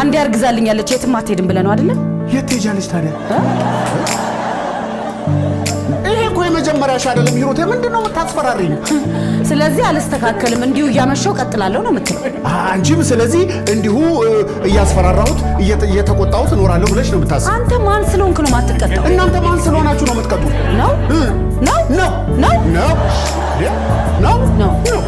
አንዴ አርግዛልኛለች የትም አትሄድም ብለህ ነው አይደል? የት ትሄጃለሽ ታዲያ? ይሄ እኮ የመጀመሪያሽ አይደለም ሂሩቴ፣ ምንድነው የምታስፈራሪኝ? ስለዚህ አልስተካከልም እንዲሁ እያመሸው ቀጥላለሁ ነው የምትለው? አንቺም ስለዚህ እንዲሁ እያስፈራራሁት እየተቆጣሁት እኖራለሁ ብለሽ ነው የምታስበው? አንተ ማን ስለሆንክ ነው የማትቀጣው? እናንተ ማን ስለሆናችሁ ነው የምትቀጡት? ነው ነው ነው ነው ነው ነው